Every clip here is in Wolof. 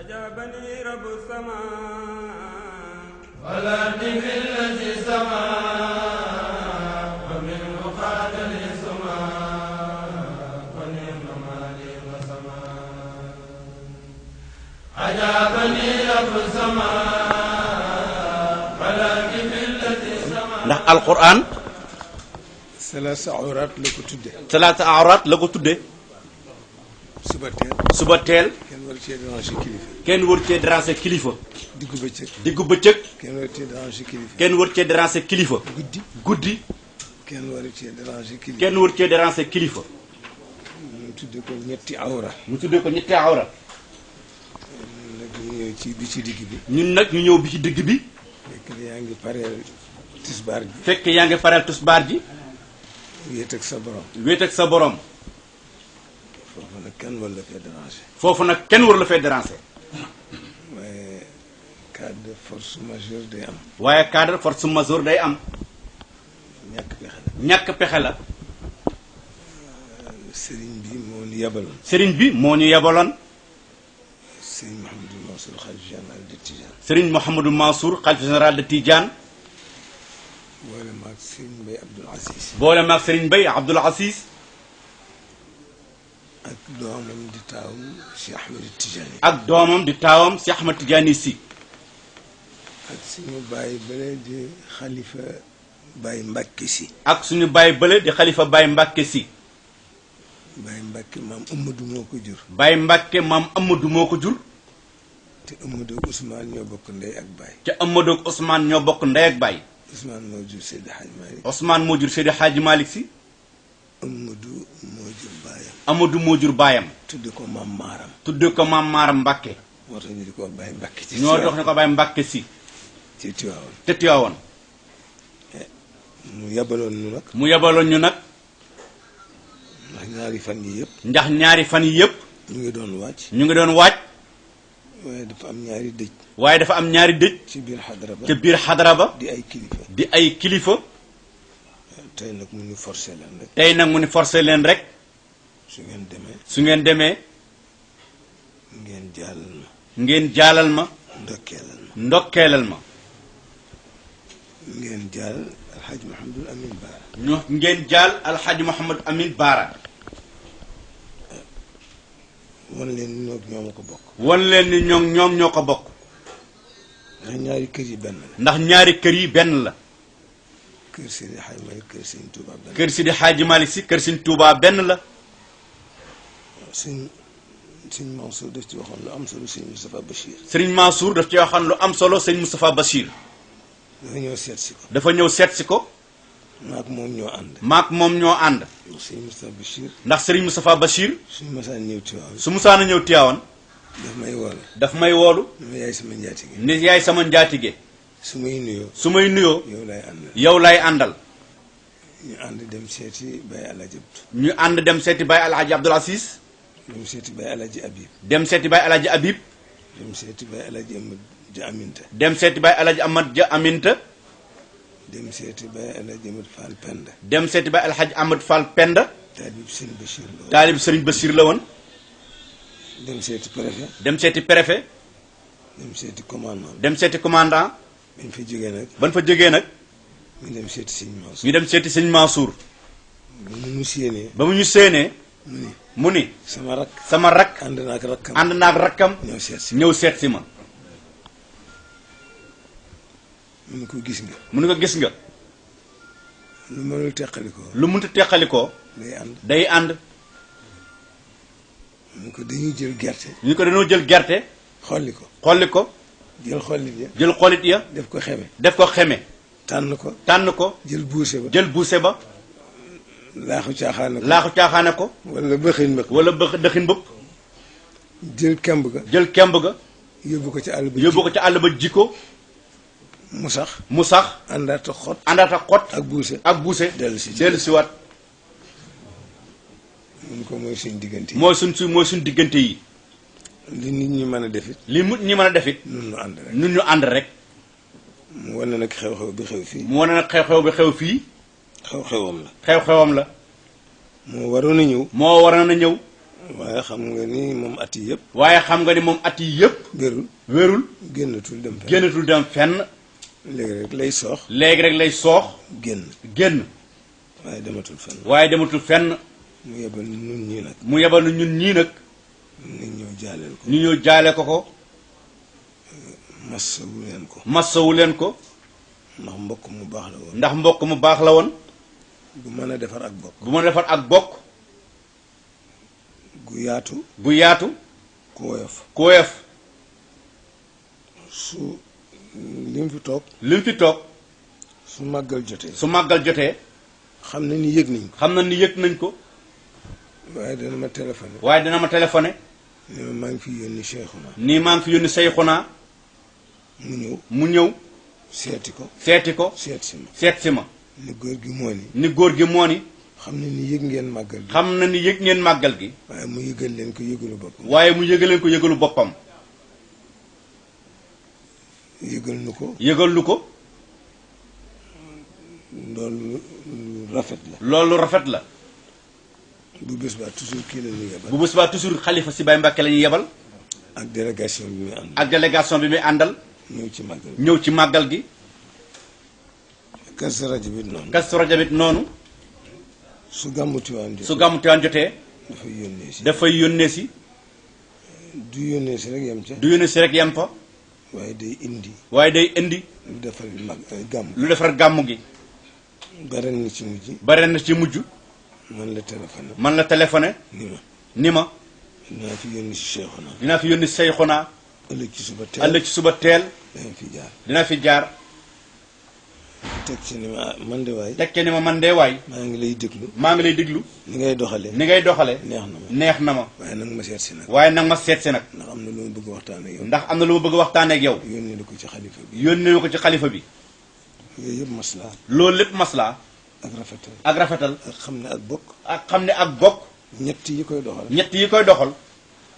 أجابني رب السماء والأرض بالذي سما ومنه خاد لي سما ونعم مالي وسما أجابني رب السماء والأرض بالذي سما. ndax alquran salaasa awraat la ko tudde salaata awraat la ko tudde suba teel kenn war cee déranger kilifa kenn wër cee déranger kilifa diggu bëccëg kenn wër cee déranger kilifa kenn war cee déranger kilifa guddi kenn war cee déranger kilifa kenn wër cee déranger kilifa mu tudde ko ñetti awra nag ñu ñëw ci bi ci digg bi ñun nag ñu ñëw bi ci digg bi fekk yaa ngi pareel tisbaar ji fekk yaa ngi faral tusbaar ji wéet ak sa borom wéet ak sa borom foofu nag kenn war la fee déranger foofu nag kenn war la fee déranger waaye cas de force majeure day am waaye cadre force majeure day am ñàkk pexe la ñàkk pexe la sëriñ bi moo ñu yabaloon sëriñ bi moo ñu yebaloon sëriñ Mouhamadou Mansour xalifa général de Tidiane sëriñ Mouhamadou Mansour xalifa général de Tidiane boole maag sëriñ Mbaye Abdoul Aziz boole maag sëriñ Mbaye Abdoul Aziz ak doomam di taawam Cheikh Ahmed Tidiane ak doomam di taawam si Ahmed Tidiane si ak suñu bàyyi bële di xalifa Baye Mbacke si ak suñu baay bële di xalifa Baye Mbacke si Baye Mbacke maam Amadou moo ko jur Baye Mbacke maam Amadou moo ko jur te Amadou Ousmane ñoo bokk ndey ak Baye ca Amadou ak Ousmane ñoo bokk ndey ak baay Ousmane moo jur Seydi Hadj Malick Ousmane moo jur Seydi Hadji Malick si Amadou moo jur baayam Amadou moo jur baayam tudde ko maam Maaram tudde ko maam Maaram Mbacke moo tax ñu di ko Baye Mbacke ci ñoo dox ne ko Baye Mbacke si ci Tiwaawan te Tiwaawan mu yabaloon ñu nag mu yebaloon ñu nag ndax ñaari fan yi yëpp ndax ñaari fan yi yëpp ñu ngi doon wàcc ñu ngi doon waaj waaye dafa am ñaari dëj waaye dafa am ñaari dëj ci biir xadara ba ca biir xadara ba di ay kilifa di ay kilifa tey nag mu ñu forcé leen rek tey nag mu ni forcé leen rek su ngeen demee su ngeen demee ngeen jàllal ma ngeen jaalal ma ndokkeelal ma ndokkeelal ma ngeen jàll alxaaj Mouhamadul Amin Baara ñu ngeen jaal alxaaji Mouhamad Amin Baara wan leen ni ñoo ñoo ma ko bokk wan leen ni ñoom ñoo ko bokk ndax ñaari kër yi benn la ndax ñaari kër yi benn la kër Seydi Hadj Malick kër Sëñ Touba benn kër Sidi Hadji Malick si kër Sëñ Touba benn la sëñ Mansour daf ci waxoon lu am solo sëñ Moustapha Bachir Sëriñ Mansour daf ci waxoon lu am solo sëñ Moustapha Bachir dafa ñëw seet si ko dafa ñëw seet si ko maak moom ñoo ànd maak moom ñoo ànd sëñ Moustapha Bachir ndax Sëriñ Moustapha Bachir suñu masaan ñëw Tiwaawan su musaana ñëw Tiwaawan daf may wool daf may woolu ni ma yaay sama njaatige ni yaay sama njaatige su may nuyoo su may nuyoo yow lay àndal yow lay àndal ñu ànd dem seeti Baye Alaaji Abdu ñu ànd dem seeti Baye Alhaji Abdoul Aziz dem seeti Baye Alaaji Abib dem seeti Baye Alhaji Habib dem seeti Baye Alaaji Amad Ja Aminta dem seeti Baye Alhaji Amad Ja Aminta dem seeti Baye Alaaji Amad Fall Penda dem seeti Baye Alhaji Amad Fall Penda taalib sëñ Bachir la woon taalib Sëriñ Bachir la woon dem seeti préfet dem seeti préfet dem seeti commandant dem seeti commandant bañ fa jógee nag ban fa jógee nag ñu dem seeti sëñ Mansour ñu dem seeti sëñ Mansour ba mu ñu séenee ba mu ñu séenee mu ni mu ni sama rak sama rak ànd naa ak rakkam ànd naag rakkam ñëw seet si ñëw seet si ma mu ni ko gis nga mu ni ko gis nga lu mënul teqalikoo lu munta teqalikoo day ànd day ànd mu ni ko dañuy jël gerte ñu ko dañoo jël gerte xolli ko xolli ko jël xollit ya jël xolit ya def ko xeme def ko xeme tànn ko tànn ko jël buuse ba jël buuse ba laaxu caaxaane ko laaxu caaxaane ko wala bëxin mbëq wala dëxin bëpp jël kemb ga jël kemb ga yóbbu ko ci àll ba yóbbu ko ci àll ba jikko mu sax mu sax àndaat ak xot àndaat ak xot ak buuse ak buuse dellu si dellu si waat mun ko mooy suñ diggante yi mooy suñ diggante yi li nit ñi mën a defit li mut ñi mën a defit nun nu ànd rek nun ñu ànd rek mu wane nag xew-xew bi xew fii mu wane nag xew-xew bi xew fii xew-xewam la xew-xewam la moo waroon a ñëw moo waroon a ñëw waaye xam nga ni moom at yi yëpp waaye xam nga ni moom at yi yëpp wérul wérul génnatul dem fenn génnatul dem fenn léegi rek lay soox léegi rek lay soox génn waaye dematul fenn waaye dematul fenn mu yebal ñun ñii nag mu yebal ñun ñii nag ni ñëw jaaleel ko ñu ñëw jaale ko ko massawu leen ko massawu leen ko ndax mbokk mu baax la woon ndax mbokk mu baax la woon gu mën a defar ak bokk bu mën a defar ak bokk gu yaatu gu yaatu ku woyof ku woyof su li mu fi toog li mu fi toog su màggal jotee su màggal jotee xam na ni yëg nañ ko xam na ni yëg nañ ko waaye dana ma téléphoné waaye dina ma téléphoné ni ma maa ngi fi yónni Cheikhouna nii maa ngi fi yónni Seyxuna mu ñëw seeti ko seeti ko seet si ma seet si ma ni góor gi moo ni ni góor gi moo ni xam na ni yëg ngeen màggal gi xam na ni yëg ngeen màggal gi waaye mu yëgal leen ko yëgalu boppam waaye mu yëgaleen ko yëgalu boppam yëgal nu ko yëgal lu ko loolu lu rafet la loolu rafet la bu bés baa toujours kii la ñu yebal bu bés baa toujours xalifa si Baye Mbàkke la ñuy yebal ak délégation bi muy ànd ak délégation bi muy àndal ñëw ci màggal ñëw ci màggal gi Kazu Rajab bi noonu Kazu Rajab it noonu su gàmmu Tiwaawan jotee su gàmmu Tiwaawan jotee dafay yónnee si dafay yónnee si du yónnee si rek yem ca du yónnee si rek yem fa waaye day indi waaye day indi lu defar mag gàmm lu defar gàmmu gi baren ni ci mujj bare na ci mujj man la téléphoné man la téléphoné ni ma ni ma dinaa fi yónni si Cheikhouna dinaa fi yónni Seyxuna ëllëg ci suba teel ëllëg ci suba teel dana fi jaar dina fi jaar teg ci ni ma man de waay tekke ni ma man dee waay maa ngi lay déglu maa ngi lay diglu ni ngay doxalee ni ngay doxale neex na ma neex na ma waaye nag ma seet si nag waaye nag ma seet si nag ndax am na lu ma bëgg waxtaan ak yow ndax am na lu ma bëgg waxtaanee ak yow yónni la ko ci xalifa bi yónnee ma ko ci xalifa bi yooyu yëpp maslaa loolu lépp maslaa ak rafetal ak rafetal ak xam ne ak bokk ak xam ne ak bokk ñett yi koy doxal ñett yi koy doxal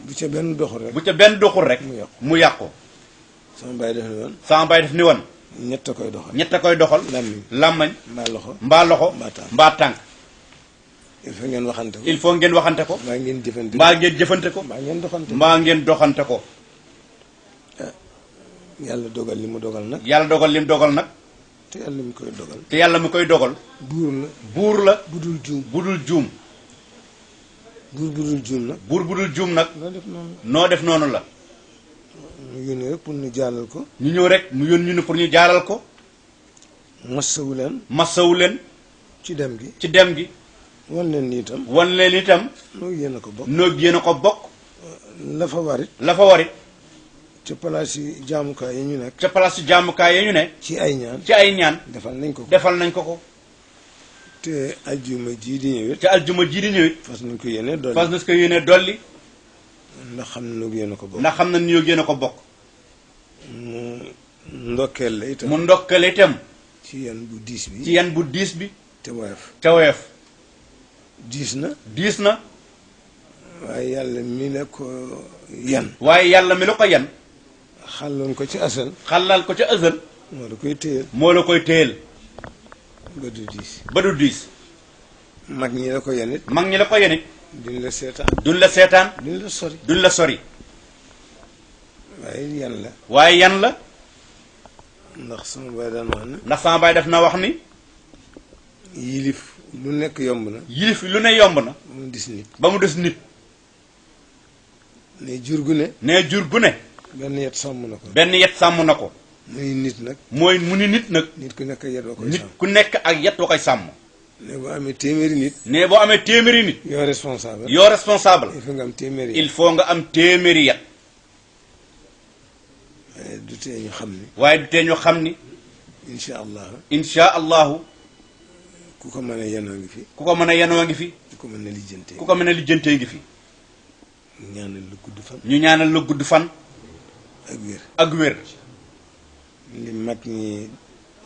bu ca benn doxul rek bu ca benn doxul rek mu yàqu mu yàqu sama bàyyi def ne woon sama baay def ni woon ñett a koy doxal ñett a koy doxal làmmiñ làmmañ mbaa loxo mbaa loxo mbaa tànk mbaa tànk il faut ngeen waxante ko il faut ngeen waxante ko mbaa ngeen jëfante mbaa ngeen jëfante ko mbaa ngeen doxante mbaa ngeen doxante ko yàlla dogal li mu dogal nag yàlla dogal lim dogal nag te yàlla mi koy dogal te yàlla mi koy dogal buur la buur la budul juum budul juum buur budul juum nag buur budul juum nag loo def noonu noo def noonu la mu yónni rek pour ñu jàllal ko ñu ñëw rek mu yónni ñu pour ñu jaaral ko massawu leen massawu leen ci dem gi ci dem gi wan leen ni itam wan leen itam noo yéen a ko bokk noo yéen a ko bokk la fa warit la fa warit ca palaas yi jaamukaay yi ñu nekk ca place su jàmmukaay ya ñu ne ci ay ñaan ci ay ñaan defal nañ ko ko defal nañ ko ko te ajjuma ji di ñëwit te aljuma ji di ñëwit fas nañ ko yéene doole fas na ko yéene dolli ndax xam ne noo yéen a ko bokk ndax xam na ni ñoo yéen a ko bokk mu ndokkeel la itam mu ndokkale itam ci yan bu diis ci bi yan bu diis bi te woyof ca woyof diis na diis na waaye yàlla mi la ko yan waaye yàlla mi la ko yan xàlloon ko ci asal xalal ko ca ësal moo la koy téyel moo la koy téyel ba du diis ba du diis mag ñi la ko yan it mag ñi la ko yenit duñ la seetaan duñ la seetaan duñ la sori duñ la sori waaye yan la waaye yan la ndax sama baay daan wax ne ndax sama baay def na wax ni yilif lu nekk yomb na yilif lu ne yomb na mu dis nit ba mu des nit ne jur gu ne ne jur gu ne benn yet sàmm na ko benn yet sàmm na ko muy nit nag mooy mu ni nit nag nit ku nekk yet wa koy nit sàmm ku nekk ak yet wa koy sàmm ne boo amee téeméeri nit ne boo amee téeméeri nit yoo responsable yoo responsable il faut nga am téeméeri il faut nga am téeméeri yet waaye du tee ñu xam ni waaye du tee ñu xam ni incha allah insha allahu ku ko mën a yenoo ngi fi ku ko mën a yenoo ngi fi ku ko mën a lijjantee ku ko mën a lijjantee ngi fi ñaanal lu gudd fan ñu ñaanal la gudd fan ak wér ak wér li mag ñi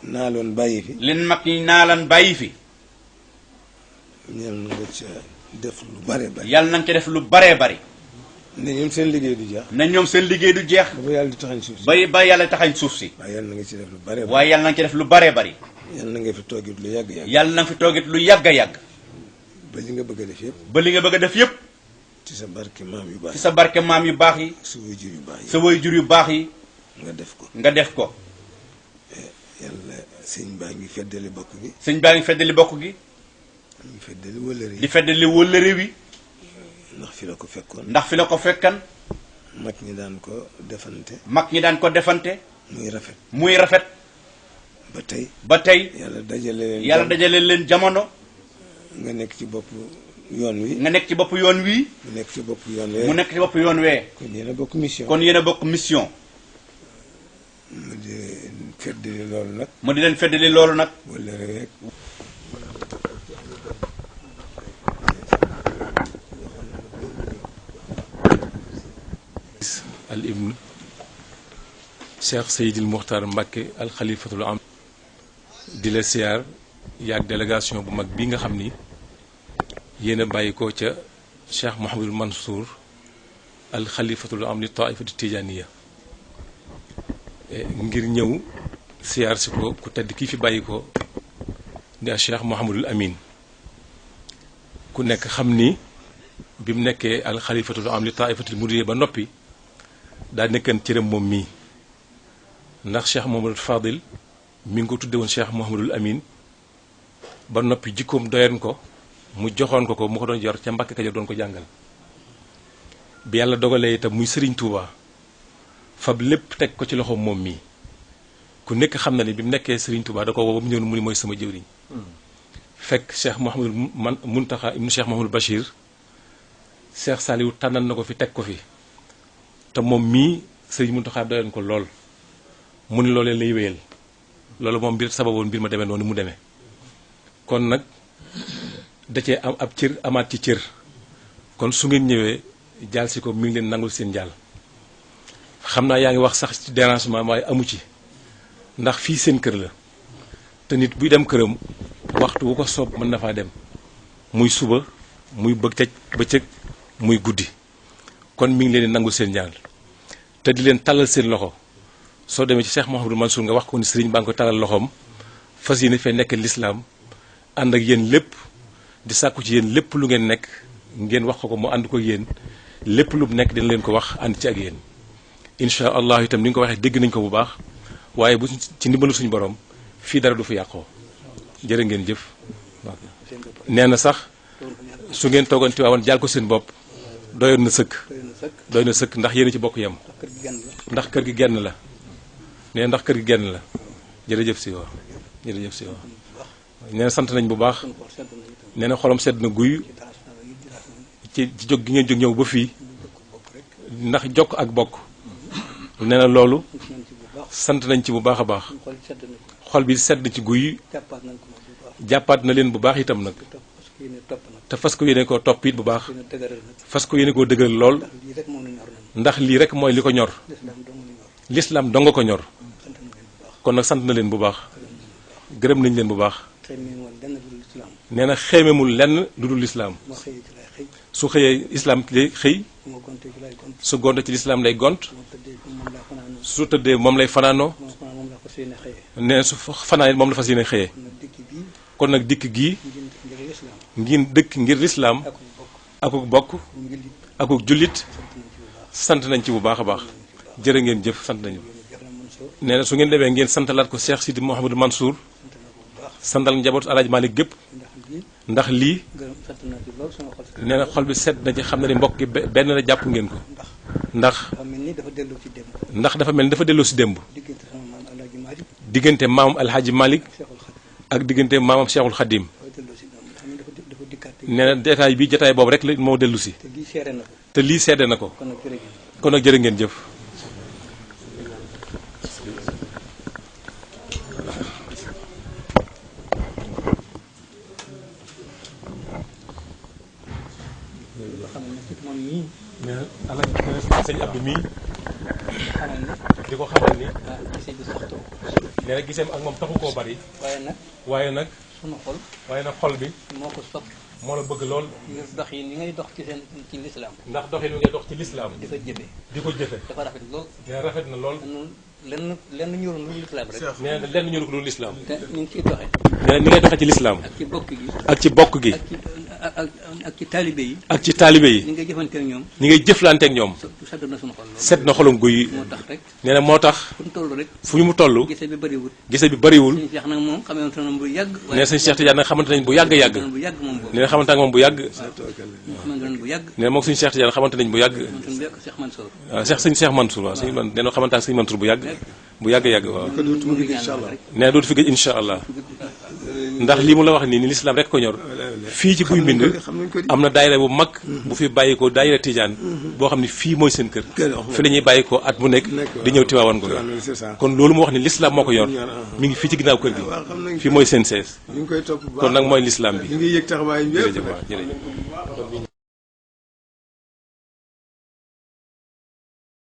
naaloon bàyyi fi leen mag ñi naalan bàyyi fi ñeel na nga ca def lu bare bare yàlla nañ ca def lu baree bari ne ñoom seen liggéey du jeex na ñoom seen liggéey du jeex ba yàlla di taxañ suuf si ba yàlla taxañ suuf si waaye yàlla na nga ci def lu bare bare waaye yàlla nañ ca def lu baree bari yàlla na nga fi toogit lu yàgg-yàgg yàlla na nga fi toogit lu yàgg a yàgg ba li nga bëgg a def yëpp ba li nga bëgg a def yépp ci ci sa barke maam yu baax ci sa barke maam yu baax yi sa waajur yu baax yi sa waajur yu baax yi nga def ko nga def ko yàlla sëñ baa ngi feddali bokk gi sëñ baa ngi feddali bokk gi ngi feddali wëllëre di feddali wëllëre wi ndax fi la ko fekkoon ndax fi la ko fekkan mag ñi daan ko defante mag ñi daan ko defante muy rafet ba tey yàlla dajale leen jamono nga nekk ci bopp yoon wi nga nekk ci bopp yoon wi mu nekk ci bopp yoon mu nekk ci bopp yoon wee kon yéen a bokk mission kon yéen a bokk mission mu di feddali loolu nag mu di leen feddali loolu nag wëllëre rek al ibn Cheikh Seydil Muxtar Mbacké al xalifatul am di la siyaar yaag délégation bu mag bi nga xam ni yéen a bàyyi ko ca Cheikh Mouhamadul Mansour al xalifatul am li taifatu tijaniya ngir ñëw siyaar si ko ku tedd kii fi bàyyi ko di a Cheikh Mouhamadul Amin ku nekk xam ni bi mu nekkee al xalifatul am li taifatul muridiya ba noppi daa nekkan cëram moom mii ndax Cheikh Mouhamadul Fadil mi ngi ko tudde woon Cheikh Mouhamadul Amin ba noppi jikkoom doyoon ko mu joxoon ko mu ko doon yor ca Mbàkke Kajoor doon ko jàngal bi yàlla dogalee itam muy Serigne Touba fab lépp teg ko ci loxoom moom mii ku nekk xam na ni bi mu nekkee Serigne Touba da ko woo ba mu ñëw mu ni mooy sama jëwriñ fekk Cheikh Mouhamadul Muntaxa ibnu Cheikh Mouhamadul Bachir Cheikh Saliou tànnal na ko fi teg ko fi te moom mii Serigne Muntaxa doyoon ko lool mu ni loolee lay wéyal loolu moom mbir sababoon mbir ma demee noonu mu demee kon nag da cee am ab cër amaat ci cër kon su ngeen ñëwee jaal si ko mi ngi leen nangul seen jaal xam naa yaa ngi wax sax ci dérangement waaye amu ci ndax fii seen kër la te nit buy dem këram waxtu wu ko soob mën na faa dem muy suba muy bëccëg muy guddi kon mi ngi leen di nangul seen jaal te di leen tàllal seen loxo soo demee ci Cheikh Mouhamadou Mansour nga wax ko ni sëriñ baa ngi ko talal loxoom fas yéene fee nekk lislaam ànd ak yéen lépp di sàkku ci yéen lépp lu ngeen nekk ngeen wax ko mu ànd ko yéen lépp lu nekk dina leen ko wax ànd ci ak yéen incha allah itam ni nga ko waxee dégg nañ ko bu baax waaye bu ci ndimbalu suñu borom fii dara du fi yàqoo jërë ngeen jëf nee na sax su ngeen toogoon Tiwaawan jaal ko seen bopp doyoon na sëkk ndax yéen ci bokk yem ndax kër gi genn la nee ndax kër gi genn la jërëjëf si waaw jërëjëf si waaw nee na sant nañ bu baax nee na xolam sedd na guy ci jóg gi ngeen jóg ñëw ba fii ndax jokk ak bokk nee na loolu sant nañ ci bu baax a baax xol bi sedd ci guy jàppaat na leen bu baax itam nag te fas ko yéene koo topp it bu baax fas ko yéene koo dëgëral lool ndax lii rek mooy li ko ñor lislaam donga ko ñor kon nag sant na leen bu baax gërëm nañ leen bu baax nee na xeememul lenn lu dul lislaam su xëyee islaam lay xëy su gonte ci lislaam lay gont su tëddee moom lay fanaanoo nee na su fanaan moom la fas yéene xëyee kon nag dikk gii ngir dëkk ngir lislaam akuk bokk akuk jullit sant nañ ci bu baax a baax jërë ngeen jëf sant nañu nee na su ngeen demee ngeen santalaat ko Cheikh Sidi Mouhamadou Mansour santal njabootu Alaaji Malick gépp ndax lii nee na xol bi sedd na ci xam na ni mbokk gi benn la jàpp ngeen ko ndax dafa mel ni dafa delloo si démb diggante maamam Alhaji Malick ak diggante maamam Cheikhul Khadim nee na jataay bi jataay boobu rek la moo dellu si te lii seede na ko kon nag jërë ngeen jëf sëñ Abdou mii di ko xamal ni nee na giseem ak moom taxu koo bari waaye nag xol bi moo ko sopp moo la bëgg lool ngir dox yi ni ngay dox ci lislaam ndax doxin wi ngay dox ci lislaam di ko jëfe dafa rafet lool nee na rafet na lool lenn ñorul lu lislaam rek nee na lenn ñorul lu lislaam te ñu ngi ciy doxe nee na ni ngay doxee ci lislaam ak ci bokk gi ak ci bokk gi ak ci taalibe yi. ak ci taalibe yi. ñi ngay jëfante ak ñoom. ñi ngay jëflante ak ñoom. sedd na suñu xol lool. set na xolam guy. moo tax rek. nee na moo tax. fu mu toll rek. fu ñu mu toll. gise bi bëriwul. gise bi bëriwul. sëñ Cheikh nag moom xamante nañ bu yàgg. nee sëñ Cheikh Tidiane nag xamante nañ bu yàgg yàgg. bu yàgg moom boobu. nee na xamante ak moom bu yàgg. xamante nañ bu yàgg. nee na moom sëñ Cheikh Tidiane xamante nañ bu yàgg. Cheikh Mansour. waaw sëñ Cheikh Mansour waaw sëñ nee na xamante ak sëñ Mansour bu yàgg. bu yàgg yàgg waaw. nee na dootu fi gëj incha allah. ndax lii mu la wax nii ni lislaam rek ko ñor. fii ci Guy Mbind am na daayira bu mag. bu fi bàyyi ko daayira Tidiane. boo xam ne fii mooy seen kër. fi la ñuy bàyyi ko at mu nekk. di ñëw Tiwaawan ko kon loolu mu wax ni lislaam moo ko yor. mi ngi fii ci ginnaaw kër gi. fii mooy seen sees. kon nag mooy lislaam bi. jërëjëf waaw jërëjëf